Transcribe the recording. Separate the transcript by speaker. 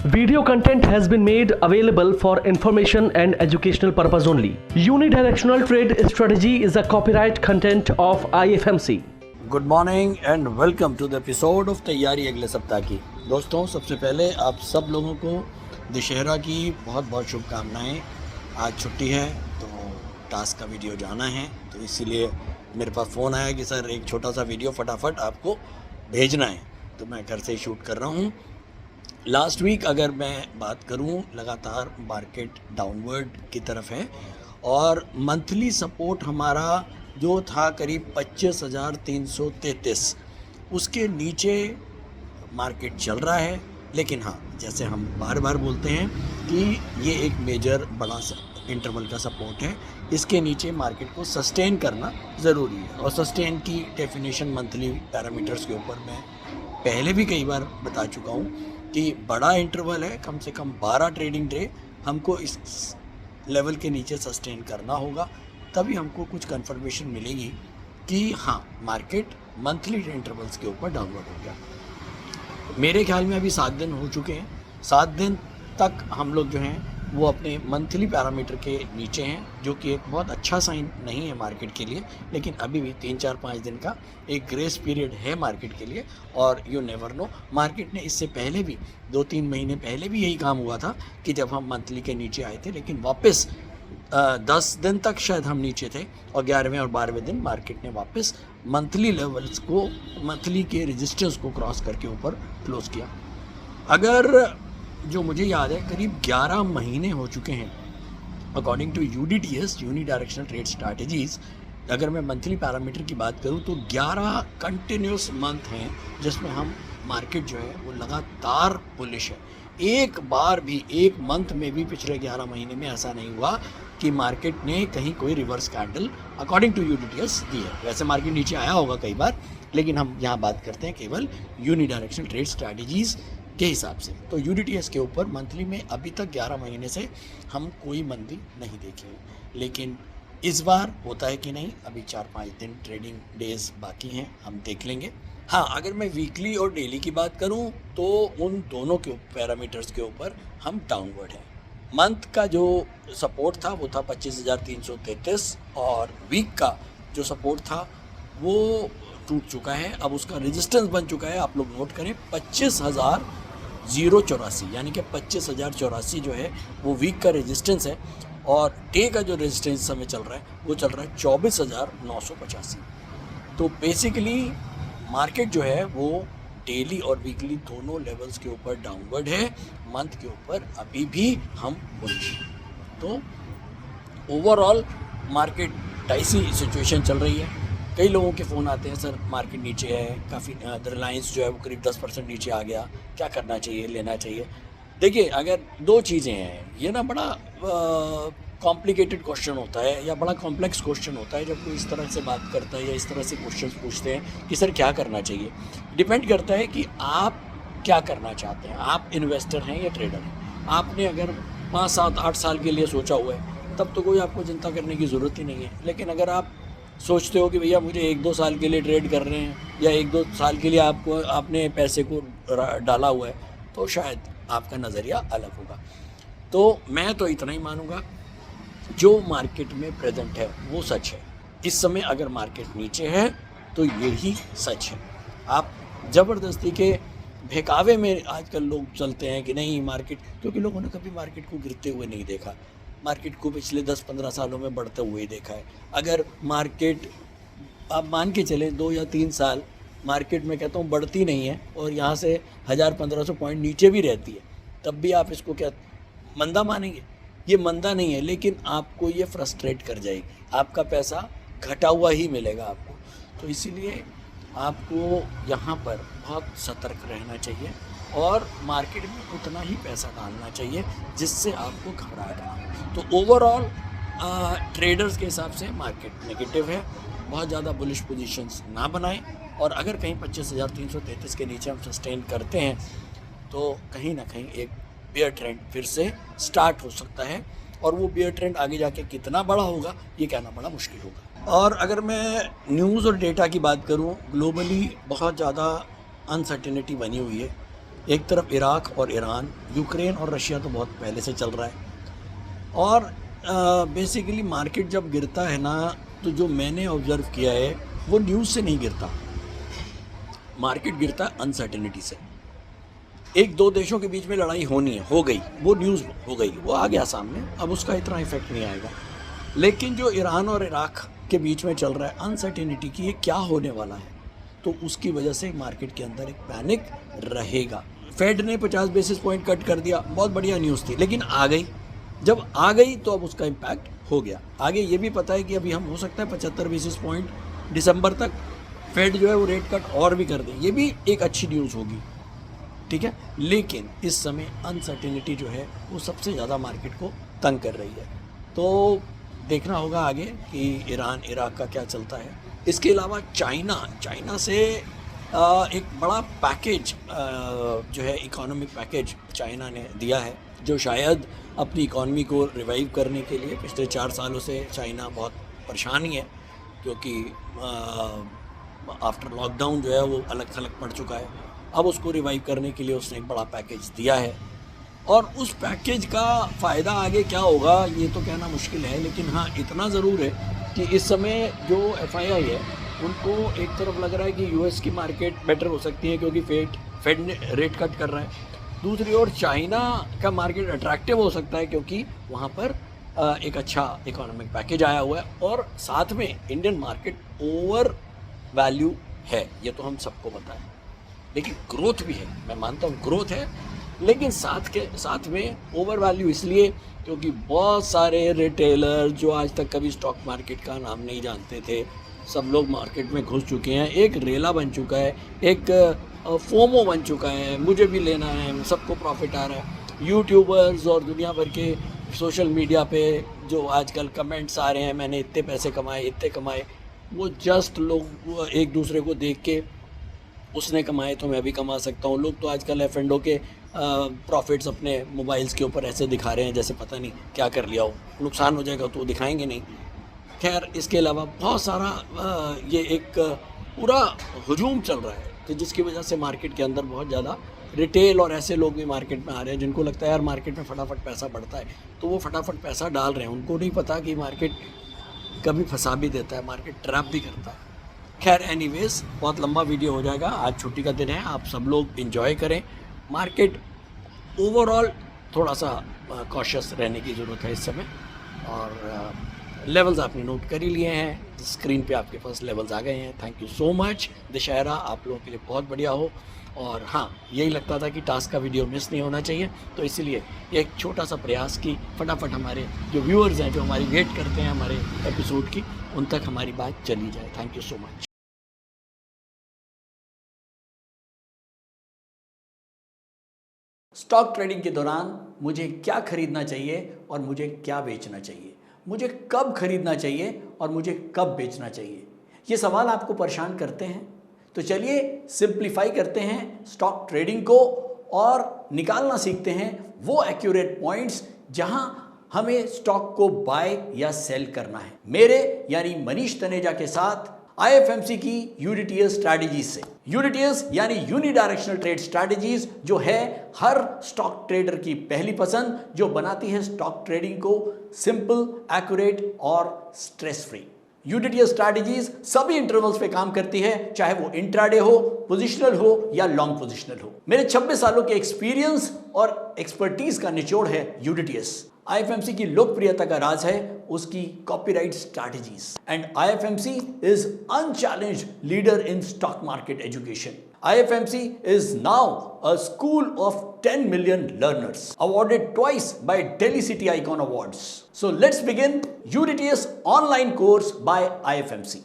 Speaker 1: Video content has been made available for information and educational purpose only. Unidirectional trade strategy is a copyright content of IFMC.
Speaker 2: Good morning and welcome to the episode of तैयारी अगले सप्ताह की। दोस्तों, सबसे पहले आप सब लोगों को दशहरा की बहुत बहुत शुभकामनाएं। आज छुट्टी है तो टास्क का वीडियो जाना है, तो इसीलिए मेरे पास फ़ोन आया कि सर एक छोटा सा वीडियो फटाफट आपको भेजना है, तो मैं घर से ही शूट कर रहा हूँ। लास्ट वीक अगर मैं बात करूं, लगातार मार्केट डाउनवर्ड की तरफ है और मंथली सपोर्ट हमारा जो था करीब 25,333, उसके नीचे मार्केट चल रहा है। लेकिन हाँ, जैसे हम बार बार बोलते हैं कि ये एक मेजर बड़ा इंटरवल का सपोर्ट है, इसके नीचे मार्केट को सस्टेन करना ज़रूरी है। और सस्टेन की डेफिनेशन मंथली पैरामीटर्स के ऊपर मैं पहले भी कई बार बता चुका हूँ कि बड़ा इंटरवल है, कम से कम 12 ट्रेडिंग डे हमको इस लेवल के नीचे सस्टेन करना होगा, तभी हमको कुछ कंफर्मेशन मिलेगी कि हाँ मार्केट मंथली इंटरवल्स के ऊपर डाउनवर्ड हो गया। मेरे ख्याल में अभी 7 दिन हो चुके हैं। 7 दिन तक हम लोग जो हैं वो अपने मंथली पैरामीटर के नीचे हैं, जो कि एक बहुत अच्छा साइन नहीं है मार्केट के लिए। लेकिन अभी भी 3, 4, 5 दिन का एक ग्रेस पीरियड है मार्केट के लिए। और यू नेवर नो, मार्केट ने इससे पहले भी 2-3 महीने पहले भी यही काम हुआ था कि जब हम मंथली के नीचे आए थे, लेकिन वापस 10 दिन तक शायद हम नीचे थे और 11वें और 12वें दिन मार्केट ने वापस मंथली लेवल्स को, मंथली के रेजिस्टेंस को क्रॉस करके ऊपर क्लोज किया। अगर जो मुझे याद है करीब 11 महीने हो चुके हैं according to UDTS, unidirectional trade strategies. अगर मैं मंथली पैरामीटर की बात करूं तो 11 कंटिन्यूस मंथ हैं जिसमें हम मार्केट जो है वो लगातार बुलिश है। एक बार भी, एक मंथ में भी पिछले 11 महीने में ऐसा नहीं हुआ कि मार्केट ने कहीं कोई reverse candle according to UDTS दी है। वैसे मार्केट नीचे आया होगा कई बार, लेकिन हम यहाँ बात करते हैं केवल यूनिडायरेक्शनल ट्रेड स्ट्रैटेजीज़ के हिसाब से। तो UDTS के ऊपर मंथली में अभी तक 11 महीने से हम कोई मंदी नहीं देखी है। लेकिन इस बार होता है कि नहीं, अभी 4-5 दिन ट्रेडिंग डेज बाकी हैं, हम देख लेंगे। हाँ, अगर मैं वीकली और डेली की बात करूं तो उन दोनों के पैरामीटर्स के ऊपर हम डाउनवर्ड हैं। मंथ का जो सपोर्ट था वो था 25,333 और वीक का जो सपोर्ट था वो टूट चुका है। अब उसका रेजिस्टेंस बन चुका है, आप लोग नोट करें, 25,084, यानी कि 25,084 जो है वो वीक का रेजिस्टेंस है। और डे का जो रेजिस्टेंस समय चल रहा है वो चल रहा है 24,985। तो बेसिकली मार्केट जो है वो डेली और वीकली दोनों लेवल्स के ऊपर डाउनवर्ड है। मंथ के ऊपर अभी भी हम बुलिश हैं। तो ओवरऑल मार्केट टाइसी सिचुएशन चल रही है। कई लोगों के फ़ोन आते हैं, सर मार्केट नीचे है, काफ़ी रिलायंस जो है वो करीब 10% नीचे आ गया, क्या करना चाहिए, लेना चाहिए। देखिए, अगर 2 चीज़ें हैं, ये ना बड़ा कॉम्प्लिकेटेड क्वेश्चन होता है या बड़ा कॉम्प्लेक्स क्वेश्चन होता है जब कोई इस तरह से बात करता है या इस तरह से क्वेश्चन पूछते हैं कि सर क्या करना चाहिए। डिपेंड करता है कि आप क्या करना चाहते हैं। आप इन्वेस्टर हैं या ट्रेडर हैं। आपने अगर 5, 7, 8 साल के लिए सोचा हुआ है तब तो कोई आपको चिंता करने की ज़रूरत ही नहीं है। लेकिन अगर आप सोचते हो कि भैया मुझे 1-2 साल के लिए ट्रेड कर रहे हैं या 1-2 साल के लिए आपने पैसे को डाला हुआ है, तो शायद आपका नज़रिया अलग होगा। तो मैं तो इतना ही मानूंगा, जो मार्केट में प्रेजेंट है वो सच है। इस समय अगर मार्केट नीचे है तो यही सच है। आप ज़बरदस्ती के बहकावे में आजकल लोग चलते हैं कि नहीं मार्केट, क्योंकि लोगों ने कभी मार्केट को गिरते हुए नहीं देखा, मार्केट को पिछले 10-15 सालों में बढ़ते हुए ही देखा है। अगर मार्केट आप मान के चलें 2 या 3 साल मार्केट में कहता हूँ बढ़ती नहीं है और यहाँ से 1000-1500 पॉइंट नीचे भी रहती है, तब भी आप इसको क्या मंदा मानेंगे? ये मंदा नहीं है, लेकिन आपको ये फ्रस्ट्रेट कर जाएगी, आपका पैसा घटा हुआ ही मिलेगा आपको। तो इसीलिए आपको यहाँ पर बहुत सतर्क रहना चाहिए और मार्केट में उतना ही पैसा डालना चाहिए जिससे आपको घबराहट ना हो। तो ओवरऑल ट्रेडर्स के हिसाब से मार्केट नेगेटिव है। बहुत ज़्यादा बुलिश पोजीशंस ना बनाएं और अगर कहीं 25,333 के नीचे हम सस्टेन करते हैं तो कहीं ना कहीं एक बेयर ट्रेंड फिर से स्टार्ट हो सकता है। और वो बेयर ट्रेंड आगे जाके कितना बड़ा होगा ये कहना बड़ा मुश्किल होगा। और अगर मैं न्यूज़ और डेटा की बात करूं, ग्लोबली बहुत ज़्यादा अनसर्टेनिटी बनी हुई है। एक तरफ इराक और ईरान, यूक्रेन और रशिया तो बहुत पहले से चल रहा है। और बेसिकली मार्केट जब गिरता है ना, तो जो मैंने ऑब्ज़र्व किया है वो न्यूज़ से नहीं गिरता, मार्केट गिरता है अनसर्टेनिटी से। एक दो देशों के बीच में लड़ाई होनी है, हो गई, वो न्यूज़ हो गई, वो आ गया सामने, अब उसका इतना इफेक्ट नहीं आएगा। लेकिन जो ईरान और इराक के बीच में चल रहा है अनसर्टेनिटी की, ये क्या होने वाला है, तो उसकी वजह से मार्केट के अंदर एक पैनिक रहेगा। फेड ने 50 बेसिस पॉइंट कट कर दिया, बहुत बढ़िया न्यूज़ थी, लेकिन आ गई, जब आ गई तो अब उसका इम्पैक्ट हो गया। आगे ये भी पता है कि अभी हम हो सकता है 75 बेसिस पॉइंट दिसंबर तक फेड जो है वो रेट कट और भी कर दे, ये भी एक अच्छी न्यूज़ होगी, ठीक है। लेकिन इस समय अनसर्टेनिटी जो है वो सबसे ज़्यादा मार्केट को तंग कर रही है, तो देखना होगा आगे कि ईरान इराक का क्या चलता है। इसके अलावा चाइना से एक बड़ा पैकेज जो है इकोनॉमिक पैकेज चाइना ने दिया है, जो शायद अपनी इकॉनमी को रिवाइव करने के लिए, पिछले 4 सालों से चाइना बहुत परेशान ही है, क्योंकि आफ्टर लॉकडाउन जो है वो अलग थलग पड़ चुका है। अब उसको रिवाइव करने के लिए उसने एक बड़ा पैकेज दिया है, और उस पैकेज का फ़ायदा आगे क्या होगा ये तो कहना मुश्किल है। लेकिन हाँ, इतना ज़रूर है कि इस समय जो FII है उनको एक तरफ लग रहा है कि US की मार्केट बेटर हो सकती है, क्योंकि फेड ने रेट कट कर रहा है। दूसरी ओर चाइना का मार्केट अट्रैक्टिव हो सकता है, क्योंकि वहाँ पर एक अच्छा इकोनॉमिक पैकेज आया हुआ है, और साथ में इंडियन मार्केट ओवर वैल्यू है, ये तो हम सबको पता है। लेकिन ग्रोथ भी है, मैं मानता हूँ ग्रोथ है, लेकिन साथ में ओवर वैल्यू इसलिए क्योंकि बहुत सारे रिटेलर जो आज तक कभी स्टॉक मार्केट का नाम नहीं जानते थे, सब लोग मार्केट में घुस चुके हैं। एक रेला बन चुका है, एक फोमो बन चुका है, मुझे भी लेना है, सबको प्रॉफिट आ रहा है। यूट्यूबर्स और दुनिया भर के सोशल मीडिया पे जो आजकल कमेंट्स आ रहे हैं, मैंने इतने पैसे कमाए, इतने कमाए, वो जस्ट लोग एक दूसरे को देख के उसने कमाए तो मैं भी कमा सकता हूँ। लोग तो आजकल F&O के प्रॉफिट्स अपने मोबाइल्स के ऊपर ऐसे दिखा रहे हैं जैसे पता नहीं क्या कर लिया हो, नुकसान हो जाएगा तो वो दिखाएंगे नहीं। खैर, इसके अलावा बहुत सारा ये एक पूरा हुजूम चल रहा है, तो जिसकी वजह से मार्केट के अंदर बहुत ज़्यादा रिटेल और ऐसे लोग भी मार्केट में आ रहे हैं जिनको लगता है यार मार्केट में फटाफट पैसा बढ़ता है, तो वो फटाफट पैसा डाल रहे हैं। उनको नहीं पता कि मार्केट कभी फंसा भी देता है, मार्केट ट्रैप भी करता है। खैर एनीवेज, बहुत लंबा वीडियो हो जाएगा, आज छुट्टी का दिन है, आप सब लोग एंजॉय करें। मार्केट ओवरऑल थोड़ा सा कॉशियस रहने की ज़रूरत है इस समय, और लेवल्स आपने नोट कर ही लिए हैं, स्क्रीन पे आपके पास लेवल्स आ गए हैं। Thank you so much. Dussehra आप लोगों के लिए बहुत बढ़िया हो, और हाँ, यही लगता था कि टास्क का वीडियो मिस नहीं होना चाहिए, तो इसीलिए एक छोटा सा प्रयास की फटाफट हमारे जो व्यूअर्स हैं, जो हमारी वेट करते हैं हमारे एपिसोड की, उन तक हमारी बात चली जाए। Thank you so much. Stock trading के दौरान मुझे क्या खरीदना चाहिए और मुझे क्या बेचना चाहिए, मुझे कब खरीदना चाहिए और मुझे कब बेचना चाहिए, ये सवाल आपको परेशान करते हैं। तो चलिए सिंप्लीफाई करते हैं स्टॉक ट्रेडिंग को और निकालना सीखते हैं वो एक्यूरेट पॉइंट्स जहां हमें स्टॉक को बाय या सेल करना है। मेरे यानी मनीष तनेजा के साथ IFMC की यूनिटीएस स्ट्रैटेजीज से। यूनिटीएस यानी यूनिडायरेक्शनल ट्रेड स्ट्रैटेजीज, जो है हर स्टॉक ट्रेडर की पहली पसंद, जो बनाती है स्टॉक ट्रेडिंग को सिंपल, एक्यूरेट और स्ट्रेस फ्री। यूनिटीएस स्ट्रैटेजीज सभी इंटरवल्स पे काम करती है, चाहे वो इंट्राडे हो, पोजिशनल हो या लॉन्ग पोजिशनल हो। मेरे 26 सालों के एक्सपीरियंस और एक्सपर्टीज का निचोड़ है यूनिटीएस। IFMC की लोकप्रियता का राज है उसकी copyright strategies, and IFMC is unchallenged leader in stock market education. IFMC is now a school of 10 million learners, awarded twice by Delhi City Icon Awards. So let's begin UDTS online course by IFMC.